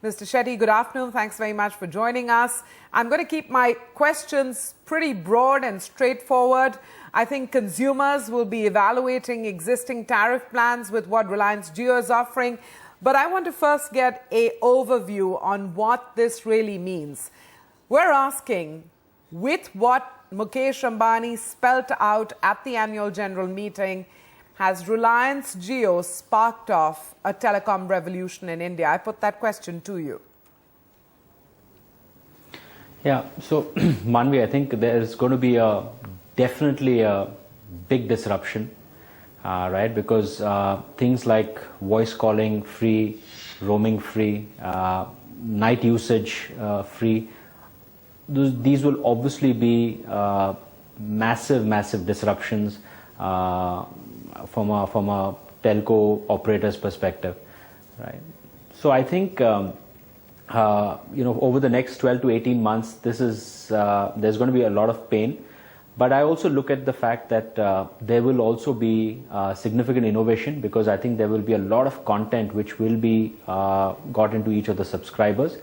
Mr. Shetty, good afternoon. Thanks very much for joining us. I'm going to keep my questions pretty broad and straightforward. I think consumers will be evaluating existing tariff plans with what Reliance Jio is offering. But I want to first get an overview on what this really means. We're asking, with what Mukesh Ambani spelt out at the annual general meeting, has Reliance Jio sparked off a telecom revolution in India? I put that question to you. Yeah, so Manvi, I think there's going to be definitely a big disruption, right? Because things like voice calling free, roaming free, night usage free, these will obviously be massive disruptions from a telco operator's perspective, right? So I think over the next 12 to 18 months, there's going to be a lot of pain. But I also look at the fact that there will also be significant innovation, because I think there will be a lot of content which will be got into each of the subscribers.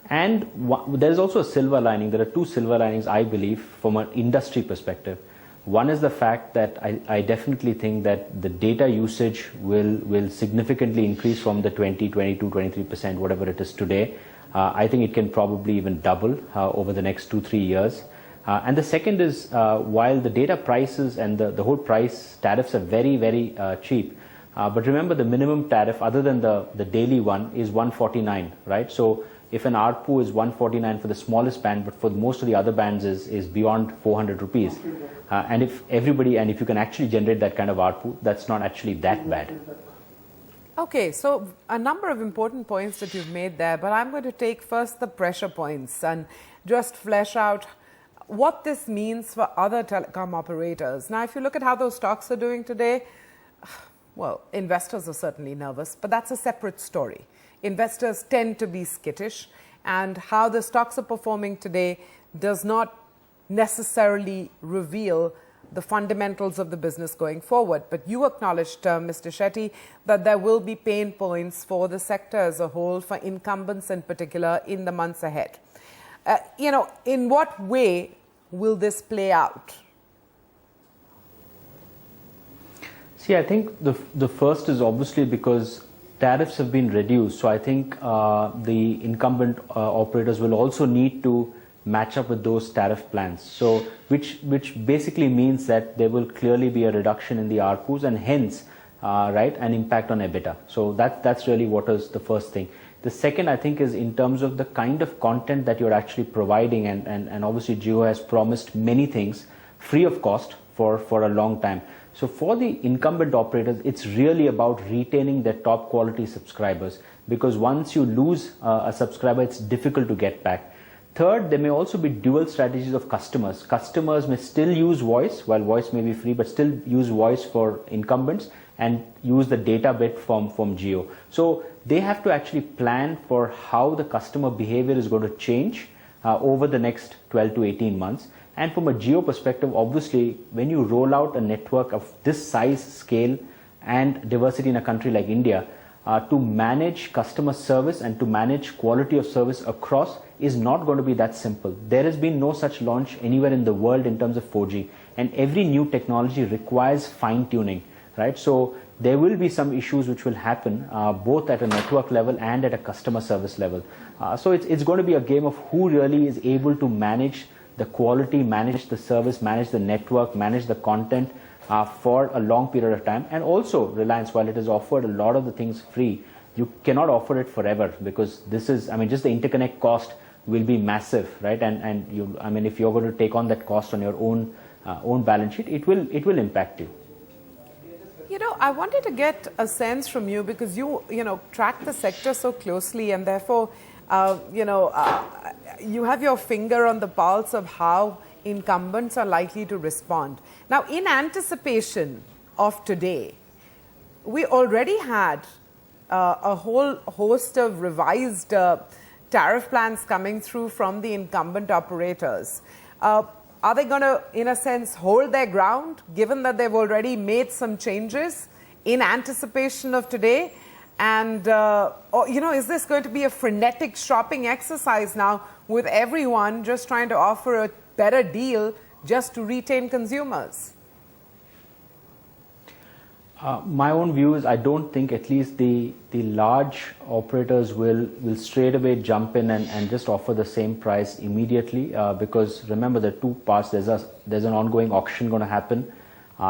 And there's also a silver lining. There are two silver linings, I believe, from an industry perspective. One is the fact that I definitely think that the data usage will significantly increase from the 20, 22, 23%, whatever it is today. I think it can probably even double over the next 2-3 years. And the second is, while the data prices and the whole price tariffs are very cheap, but remember the minimum tariff, other than the daily one, is 149, right? So if an ARPU is 149 for the smallest band, but for most of the other bands is beyond 400 rupees. And if you can actually generate that kind of ARPU, that's not actually that bad. Okay, so a number of important points that you've made there, but I'm going to take first the pressure points and just flesh out what this means for other telecom operators. Now, if you look at how those stocks are doing today, well, investors are certainly nervous, but that's a separate story. Investors tend to be skittish, and how the stocks are performing today does not necessarily reveal the fundamentals of the business going forward. But you acknowledged, Mr. Shetty, that there will be pain points for the sector as a whole, for incumbents in particular, in the months ahead. In what way will this play out? See, I think the first is obviously because tariffs have been reduced. So I think the incumbent operators will also need to match up with those tariff plans. So which basically means that there will clearly be a reduction in the ARPUs, and hence, right, an impact on EBITDA. So that's really what is the first thing. The second, I think, is in terms of the kind of content that you're actually providing, and obviously Jio has promised many things free of cost for a long time. So for the incumbent operators, it's really about retaining their top quality subscribers, because once you lose a subscriber, it's difficult to get back. Third, there may also be dual strategies of customers. Customers may still use voice, while voice may be free, but still use voice for incumbents and use the data bit from Jio. So they have to actually plan for how the customer behavior is going to change over the next 12 to 18 months. And from a Jio perspective, obviously, when you roll out a network of this size, scale, and diversity in a country like India, to manage customer service and to manage quality of service across is not going to be that simple. There has been no such launch anywhere in the world in terms of 4G, and every new technology requires fine-tuning, right? So there will be some issues which will happen both at a network level and at a customer service level. So it's going to be a game of who really is able to manage the quality, manage the service, manage the network, manage the content for a long period of time. And also, Reliance, while it has offered a lot of the things free, you cannot offer it forever, because this is, just the interconnect cost will be massive, right? And if you're going to take on that cost on your own balance sheet, it will impact you. I wanted to get a sense from you, because you track the sector so closely, and therefore, you have your finger on the pulse of how incumbents are likely to respond. Now, in anticipation of today, we already had a whole host of revised tariff plans coming through from the incumbent operators. Are they going to, in a sense, hold their ground, given that they've already made some changes in anticipation of today? And, is this going to be a frenetic shopping exercise now with everyone just trying to offer a better deal just to retain consumers? My own view is I don't think at least the large operators will straight away jump in and just offer the same price immediately, because remember there are two parts. There's an ongoing auction going to happen,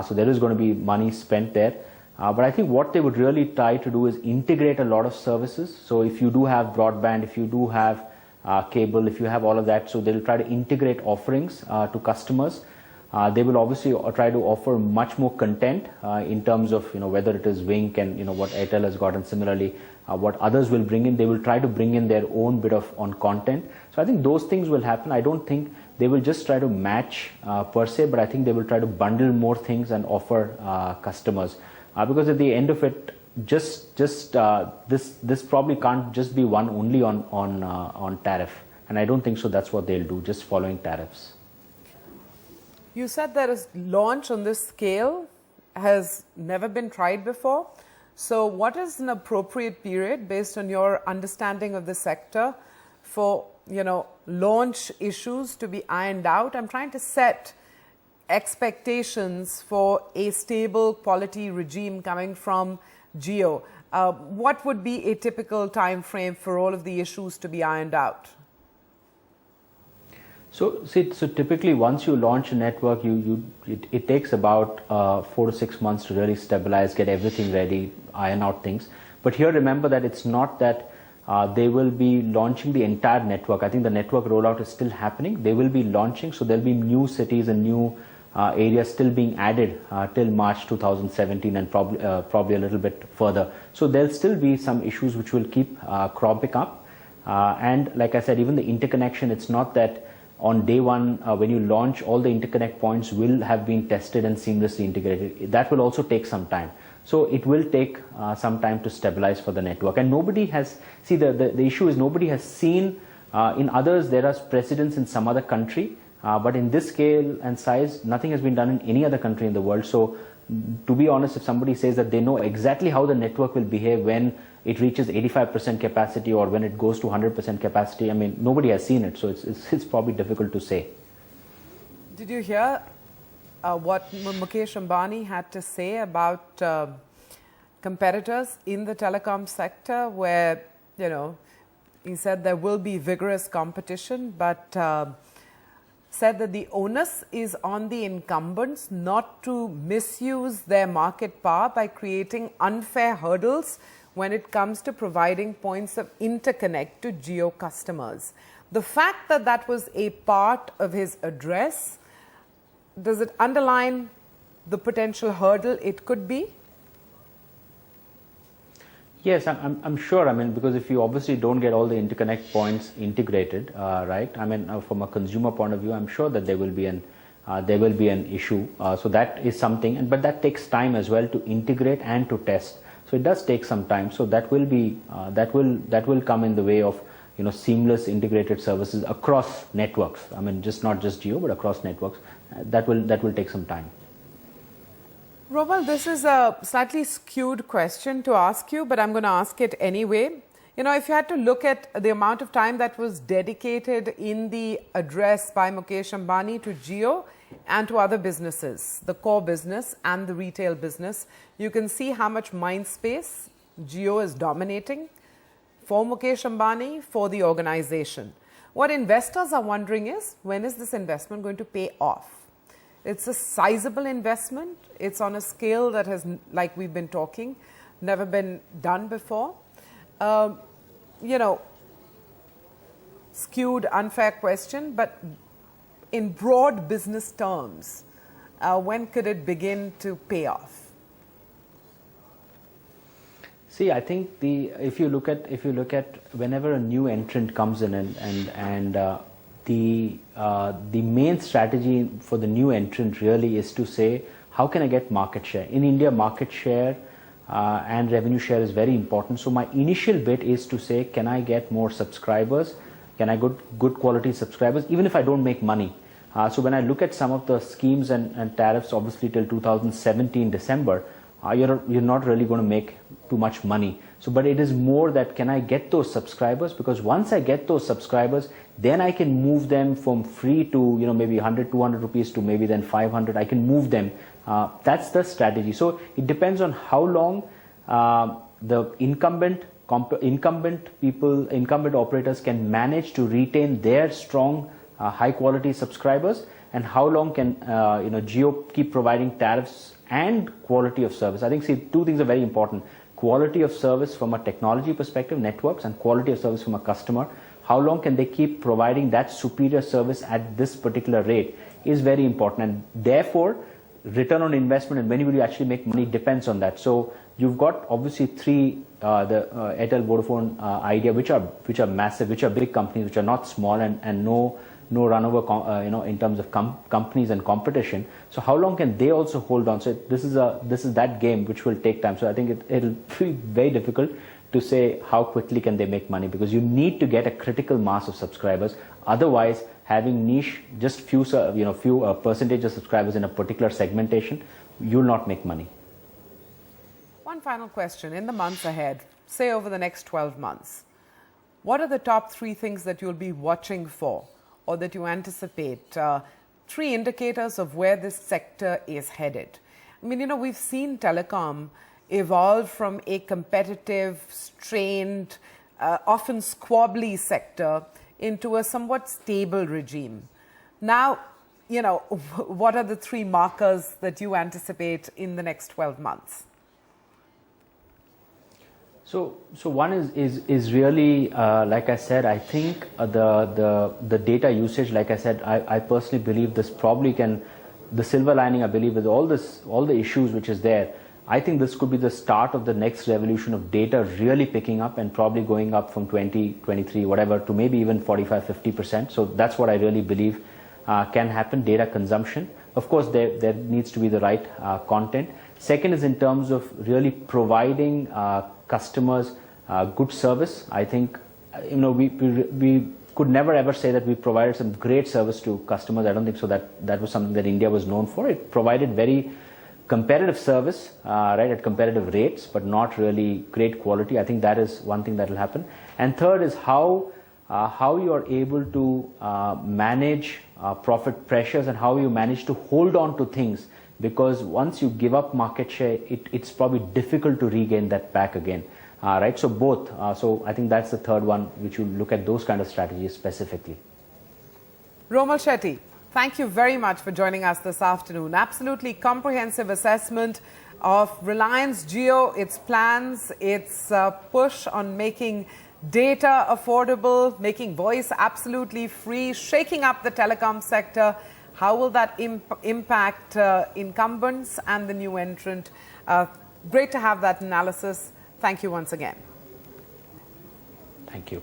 so there is going to be money spent there. But I think what they would really try to do is integrate a lot of services. So if you do have broadband, if you do have cable, if you have all of that, so they'll try to integrate offerings to customers. They will obviously try to offer much more content in terms of whether it is Wink and what Airtel has got, and similarly what others will bring in. They will try to bring in their own bit of on content. So I think those things will happen. I don't think they will just try to match per se, but I think they will try to bundle more things and offer customers, because at the end of it, this probably can't just be one only on tariff, and I don't think so. That's what they'll do, just following tariffs. You said that a launch on this scale has never been tried before. So what is an appropriate period based on your understanding of the sector for, launch issues to be ironed out? I'm trying to set expectations for a stable quality regime coming from Jio. What would be a typical time frame for all of the issues to be ironed out? So typically once you launch a network, it takes about 4 to 6 months to really stabilize, get everything ready, iron out things. But here remember that it's not that they will be launching the entire network. I think the network rollout is still happening. They will be launching, so there'll be new cities and new areas still being added till March 2017 and probably a little bit further. So there'll still be some issues which will keep cropping up. And like I said, even the interconnection, it's not that on day one, when you launch, all the interconnect points will have been tested and seamlessly integrated. That will also take some time. So it will take some time to stabilize for the network. And nobody has, the issue is nobody has seen, in others there are precedents in some other country, but in this scale and size, nothing has been done in any other country in the world. So to be honest, if somebody says that they know exactly how the network will behave when it reaches 85% capacity or when it goes to 100% capacity, I mean, nobody has seen it, so it's probably difficult to say. Did you hear what Mukesh Ambani had to say about competitors in the telecom sector, where, he said there will be vigorous competition, but said that the onus is on the incumbents not to misuse their market power by creating unfair hurdles when it comes to providing points of interconnect to Jio customers. The fact that that was a part of his address, does it underline the potential hurdle it could be? Yes, I'm sure. I mean, because if you obviously don't get all the interconnect points integrated, right? I mean, from a consumer point of view, I'm sure that there will be an issue. So that is something, but that takes time as well to integrate and to test. So it does take some time. So that will be that will come in the way of seamless integrated services across networks. I mean, not just Jio, but across networks. That will take some time. Romal, this is a slightly skewed question to ask you, but I'm going to ask it anyway. If you had to look at the amount of time that was dedicated in the address by Mukesh Ambani to Jio and to other businesses, the core business and the retail business, you can see how much mind space Jio is dominating for Mukesh Ambani, for the organization. What investors are wondering is, when is this investment going to pay off? It's a sizable investment. It's on a scale that has, like we've been talking, never been done before. Skewed, unfair question, but in broad business terms, when could it begin to pay off? See, I think if you look at whenever a new entrant comes in and the main strategy for the new entrant really is to say, how can I get market share? In India, market share and revenue share is very important. So my initial bit is to say, can I get more subscribers? Can I get good quality subscribers, even if I don't make money? So when I look at some of the schemes and tariffs, obviously till 2017 December, you're not really going to make too much money. So, but it is more that can I get those subscribers? Because once I get those subscribers, then I can move them from free to, maybe 100, 200 rupees to maybe then 500. I can move them. That's the strategy. So it depends on how long the incumbent operators can manage to retain their strong, high quality subscribers, and how long can Jio keep providing tariffs and quality of service. I think, two things are very important: quality of service from a technology perspective, networks, and quality of service from a customer. How long can they keep providing that superior service at this particular rate is very important, and therefore return on investment and when will you actually make money depends on that. So you've got obviously three, the Airtel, Vodafone, Idea, which are massive, which are big companies, which are not small, and no run over, in terms of companies and competition. So how long can they also hold on? So this is that game which will take time. So I think it'll be very difficult to say how quickly can they make money, because you need to get a critical mass of subscribers. Otherwise, having niche, just few percentage of subscribers in a particular segmentation, you'll not make money. One final question. In the months ahead, say over the next 12 months, what are the top three things that you'll be watching for, or that you anticipate, three indicators of where this sector is headed? I mean, we've seen telecom evolve from a competitive, strained, often squabbly sector into a somewhat stable regime. Now, what are the three markers that you anticipate in the next 12 months? So one is really, like I said, I think the data usage, like I said, I personally believe this probably can, the silver lining I believe is all the issues which is there. I think this could be the start of the next revolution of data really picking up and probably going up from 20, 23, whatever, to maybe even 45, 50%. So that's what I really believe can happen, data consumption. Of course, there needs to be the right content. Second is in terms of really providing customers good service. I think, we could never ever say that we provided some great service to customers. I don't think so. That was something that India was known for. It provided very competitive service, right, at competitive rates, but not really great quality. I think that is one thing that will happen. And third is how you are able to manage profit pressures and how you manage to hold on to things, because once you give up market share, it's probably difficult to regain that back again, right? So both. So I think that's the third one, which you look at those kind of strategies specifically. Romal Shetty, thank you very much for joining us this afternoon. Absolutely comprehensive assessment of Reliance Jio, its plans, its push on making data affordable, making voice absolutely free, shaking up the telecom sector. How will that impact incumbents and the new entrant? Great to have that analysis. Thank you once again. Thank you.